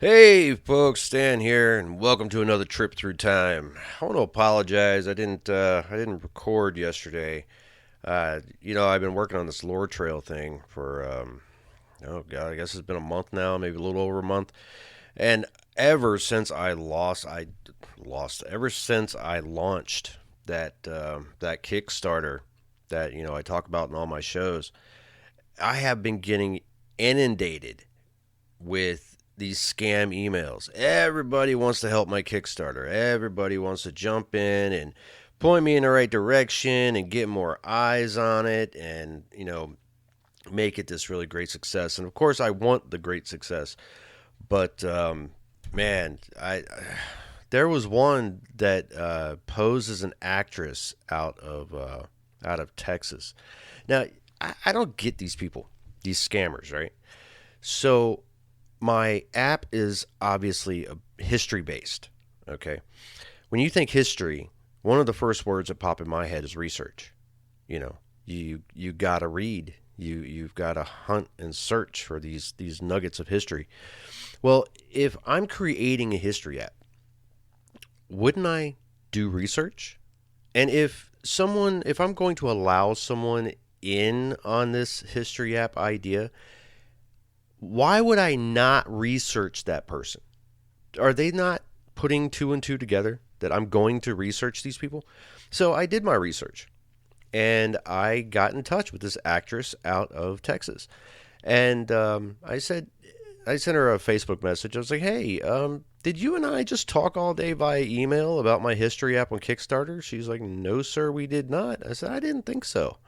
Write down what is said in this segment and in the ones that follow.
Hey folks, Stan here, and welcome to another trip through time. I want to apologize. I didn't record yesterday. I've been working on this lore trail thing for oh god, I guess it's been a month now, maybe a little over a month. And ever since ever since I launched that Kickstarter that I talk about in all my shows, I have been getting inundated with these scam emails. Everybody wants to help my Kickstarter. Everybody wants to jump in and point me in the right direction and get more eyes on it and, make it this really great success. And of course, I want the great success. But man, I there was one that posed as an actress out of Texas. Now, I don't get these people, these scammers, right? So my app is obviously history based. Okay. When you think history, one of the first words that pop in my head is research. You know, you gotta read. You've got to hunt and search for these nuggets of history. Well, if I'm creating a history app, wouldn't I do research? And if I'm going to allow someone in on this history app idea, why would I not research that person? Are they not putting two and two together that I'm going to research these people? So I did my research and I got in touch with this actress out of Texas. And I sent her a Facebook message. I was like, hey, did you and I just talk all day via email about my history app on Kickstarter? She's like, no, sir, we did not. I said, I didn't think so.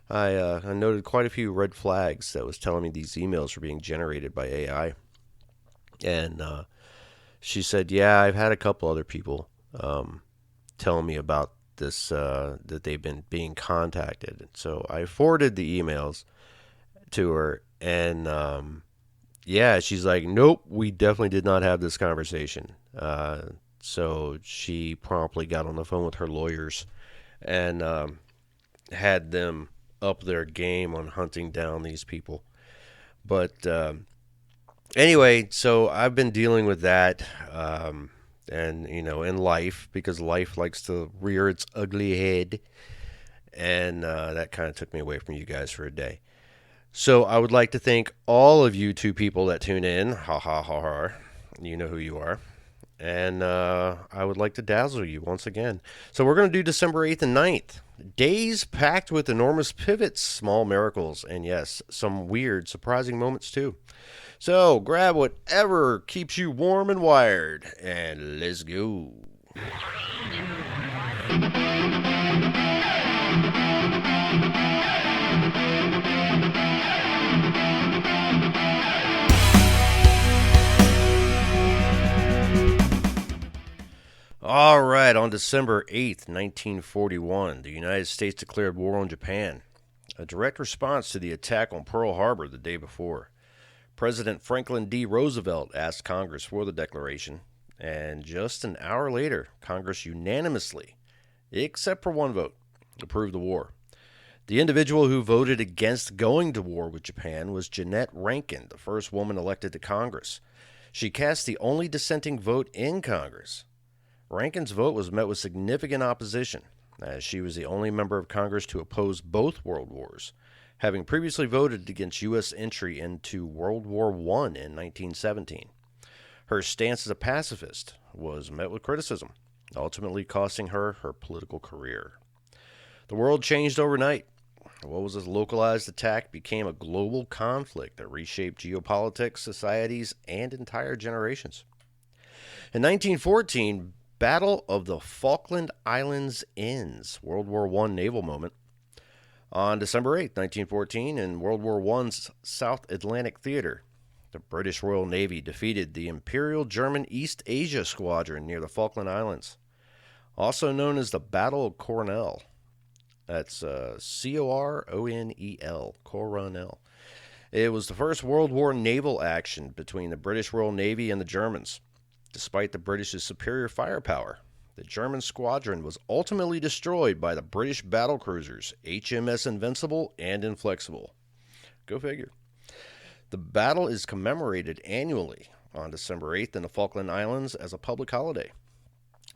I noted quite a few red flags that was telling me these emails were being generated by AI. And she said, yeah, I've had a couple other people telling me about this, that they've been being contacted. So I forwarded the emails to her, and yeah, she's like, nope, we definitely did not have this conversation. So she promptly got on the phone with her lawyers and had them up their game on hunting down these people. But anyway, so I've been dealing with that, and in life, because life likes to rear its ugly head, and that kind of took me away from you guys for a day. So I would like to thank all of you two people that tune in. Ha ha ha ha. You know who you are. And I would like to dazzle you once again. So we're going to do December 8th and 9th. Days packed with enormous pivots, small miracles, and yes, some weird, surprising moments too. So grab whatever keeps you warm and wired, and let's go. All right, on December 8th, 1941, the United States declared war on Japan, a direct response to the attack on Pearl Harbor the day before. President Franklin D. Roosevelt asked Congress for the declaration, and just an hour later, Congress unanimously, except for one vote, approved the war. The individual who voted against going to war with Japan was Jeannette Rankin, the first woman elected to Congress. She cast the only dissenting vote in Congress. Rankin's vote was met with significant opposition, as she was the only member of Congress to oppose both world wars, having previously voted against U.S. entry into World War I in 1917. Her stance as a pacifist was met with criticism, ultimately costing her her political career. The world changed overnight. What was a localized attack became a global conflict that reshaped geopolitics, societies, and entire generations. In 1914, Battle of the Falkland Islands ends, World War I naval moment. On December 8, 1914, in World War I's South Atlantic Theater, the British Royal Navy defeated the Imperial German East Asia Squadron near the Falkland Islands, also known as the Battle of Coronel. That's Coronel, Coronel. It was the first World War naval action between the British Royal Navy and the Germans. Despite the British's superior firepower, the German squadron was ultimately destroyed by the British battlecruisers HMS Invincible and Inflexible. Go figure. The battle is commemorated annually on December 8th in the Falkland Islands as a public holiday.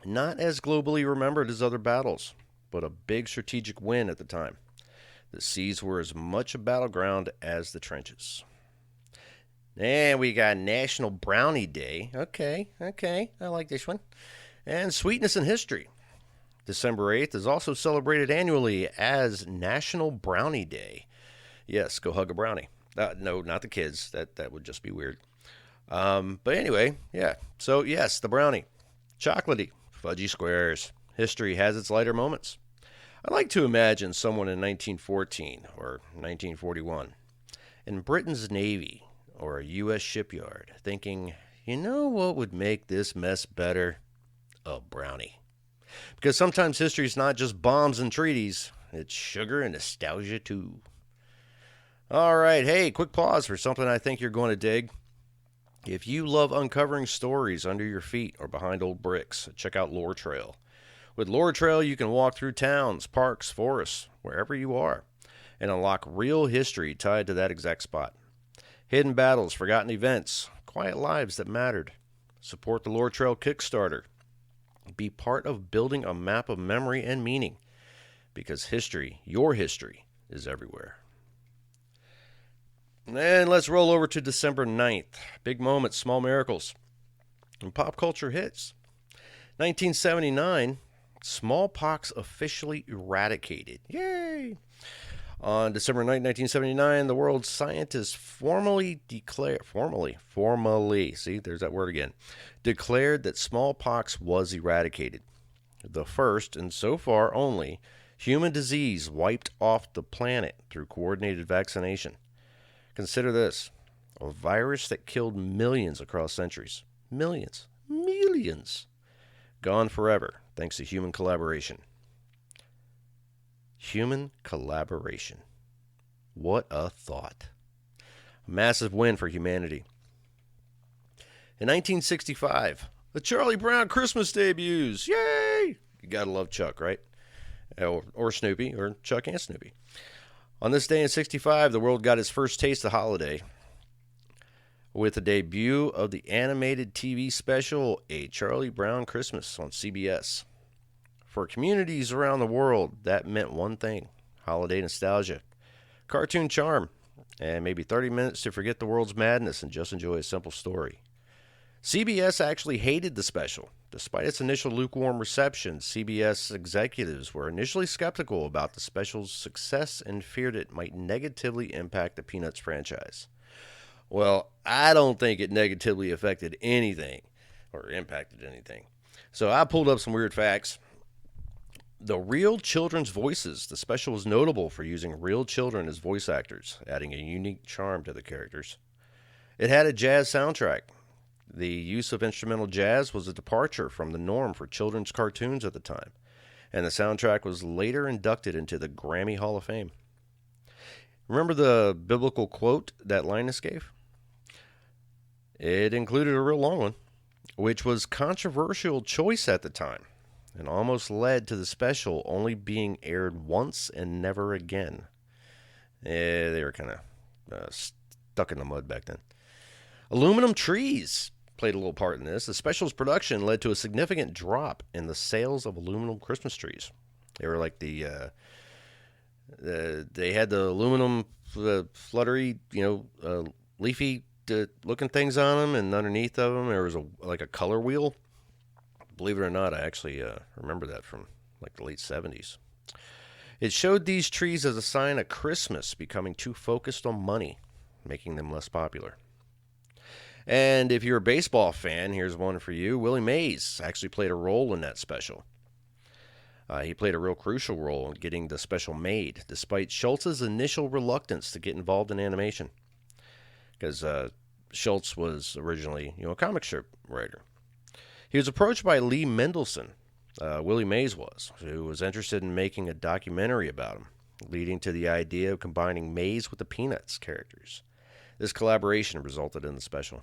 Not as globally remembered as other battles, but a big strategic win at the time. The seas were as much a battleground as the trenches. And we got National Brownie Day. Okay, I like this one. And Sweetness in History. December 8th is also celebrated annually as National Brownie Day. Yes, go hug a brownie. No, not the kids. That would just be weird. But anyway, yeah. So, yes, the brownie. Chocolatey, fudgy squares. History has its lighter moments. I like to imagine someone in 1914 or 1941 in Britain's Navy or a U.S. shipyard thinking, you know what would make this mess better? A brownie. Because sometimes history is not just bombs and treaties, it's sugar and nostalgia too. All right, hey, quick pause for something I think you're going to dig. If you love uncovering stories under your feet or behind old bricks, check out Lore Trail. With Lore Trail, you can walk through towns, parks, forests, wherever you are, and unlock real history tied to that exact spot. Hidden battles, forgotten events, quiet lives that mattered. Support the Lore Trail Kickstarter. Be part of building a map of memory and meaning, because history, your history, is everywhere. And let's roll over to December 9th. Big moments, small miracles, and pop culture hits. 1979, smallpox officially eradicated. Yay! On December 9, 1979, the world's scientists formally, see, there's that word again, declared that smallpox was eradicated. The first, and so far only, human disease wiped off the planet through coordinated vaccination. Consider this, a virus that killed millions across centuries. Millions. Gone forever, thanks to human collaboration. Human collaboration. What a thought. A massive win for humanity. In 1965, the Charlie Brown Christmas debuts. Yay! You gotta love Chuck, right? Or Snoopy, or Chuck and Snoopy. On this day in 65, the world got its first taste of holiday with the debut of the animated TV special A Charlie Brown Christmas on CBS. For communities around the world, that meant one thing: holiday nostalgia, cartoon charm, and maybe 30 minutes to forget the world's madness and just enjoy a simple story. CBS actually hated the special. Despite its initial lukewarm reception, CBS executives were initially skeptical about the special's success and feared it might negatively impact the Peanuts franchise. Well, I don't think it negatively affected anything or impacted anything. So I pulled up some weird facts. The real children's voices. The special was notable for using real children as voice actors, adding a unique charm to the characters. It had a jazz soundtrack. The use of instrumental jazz was a departure from the norm for children's cartoons at the time, and the soundtrack was later inducted into the Grammy Hall of Fame. Remember the biblical quote that Linus gave? It included a real long one, which was a controversial choice at the time, and almost led to the special only being aired once and never again. They were kind of stuck in the mud back then. Aluminum trees played a little part in this. The special's production led to a significant drop in the sales of aluminum Christmas trees. They were like they had the aluminum fluttery, leafy looking things on them, and underneath of them there was like a color wheel. Believe it or not, I actually remember that from like the late 70s. It showed these trees as a sign of Christmas becoming too focused on money, making them less popular. And if you're a baseball fan, here's one for you. Willie Mays actually played a role in that special. He played a real crucial role in getting the special made, despite Schultz's initial reluctance to get involved in animation. Because Schultz was originally, a comic strip writer. He was approached by Lee Mendelson, Willie Mays was, who was interested in making a documentary about him, leading to the idea of combining Mays with the Peanuts characters. This collaboration resulted in the special.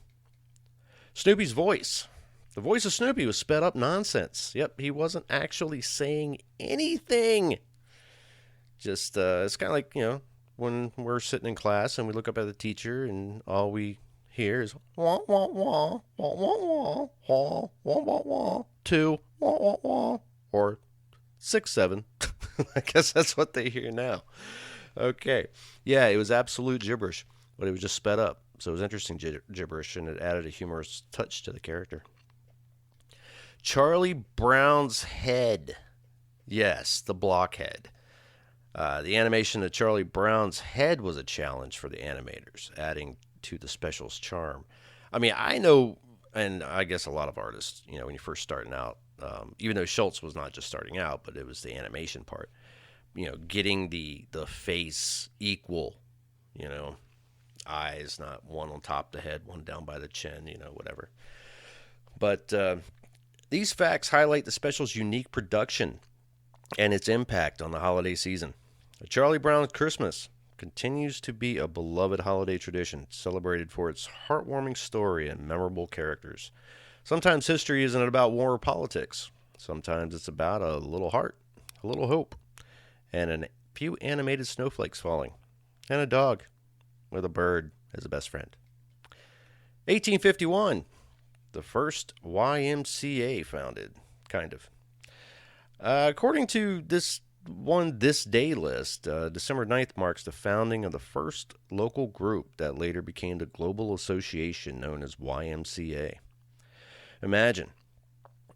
Snoopy's voice. The voice of Snoopy was sped up nonsense. Yep, he wasn't actually saying anything. Just, it's kind of like, when we're sitting in class and we look up at the teacher and all we here's wah wah wah wah wah wah wah wah wah 2 wah wah wah or 6 7. I guess that's what they hear now. Okay. Yeah, it was absolute gibberish, but it was just sped up. So it was interesting gibberish, and it added a humorous touch to the character. Charlie Brown's head. Yes, the blockhead. The animation of Charlie Brown's head was a challenge for the animators, adding to the special's charm. I mean, I know, and I guess a lot of artists, when you're first starting out, even though Schultz was not just starting out, but it was the animation part, getting the face equal, eyes, not one on top of the head, one down by the chin, whatever. But these facts highlight the special's unique production and its impact on the holiday season. Charlie Brown's Christmas continues to be a beloved holiday tradition, celebrated for its heartwarming story and memorable characters. Sometimes history isn't about war or politics. Sometimes it's about a little heart, a little hope, and a few animated snowflakes falling, and a dog with a bird as a best friend. 1851, the first YMCA founded, kind of. According to this day list, December 9th marks the founding of the first local group that later became the global association known as YMCA. Imagine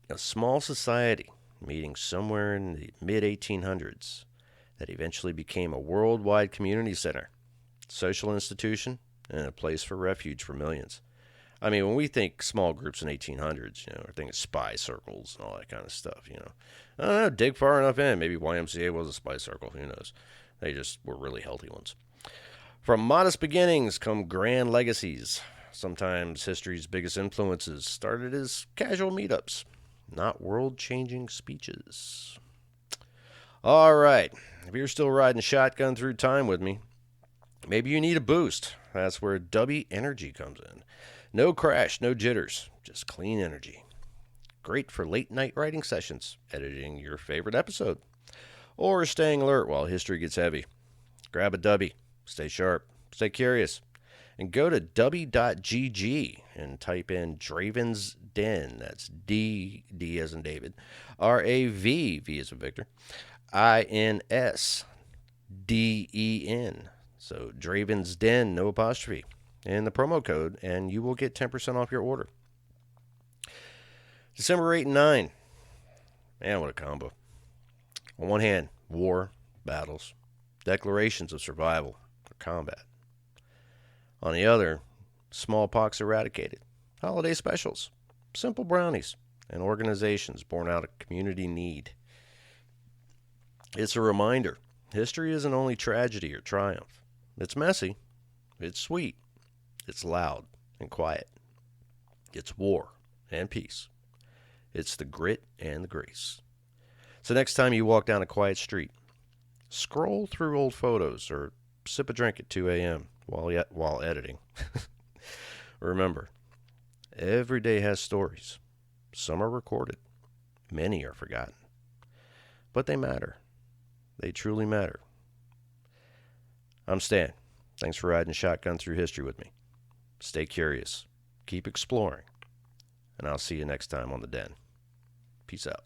a small society meeting somewhere in the mid-1800s that eventually became a worldwide community center, social institution, and a place for refuge for millions. I mean, when we think small groups in 1800s, we're thinking spy circles and all that kind of stuff, I don't know, dig far enough in. Maybe YMCA was a spy circle, who knows. They just were really healthy ones. From modest beginnings come grand legacies. Sometimes history's biggest influences started as casual meetups, not world-changing speeches. All right, if you're still riding shotgun through time with me, maybe you need a boost. That's where Dubby Energy comes in. No crash, no jitters, just clean energy. Great for late night writing sessions, editing your favorite episode, or staying alert while history gets heavy. Grab a Dubby, stay sharp, stay curious, and go to dubby.gg and type in Dravin's Den. That's D as in David, RAV, V as in Victor, INSDEN. So Dravin's Den, no apostrophe, and the promo code, and you will get 10% off your order. December 8 and 9. Man, what a combo. On one hand, war, battles, declarations of survival or combat. On the other, smallpox eradicated, holiday specials, simple brownies, and organizations born out of community need. It's a reminder, history isn't only tragedy or triumph. It's messy, it's sweet, it's loud and quiet. It's war and peace. It's the grit and the grace. So next time you walk down a quiet street, scroll through old photos or sip a drink at 2 a.m. while editing. Remember, every day has stories. Some are recorded. Many are forgotten. But they matter. They truly matter. I'm Stan. Thanks for riding shotgun through history with me. Stay curious. Keep exploring. And I'll see you next time on The Den. Peace out.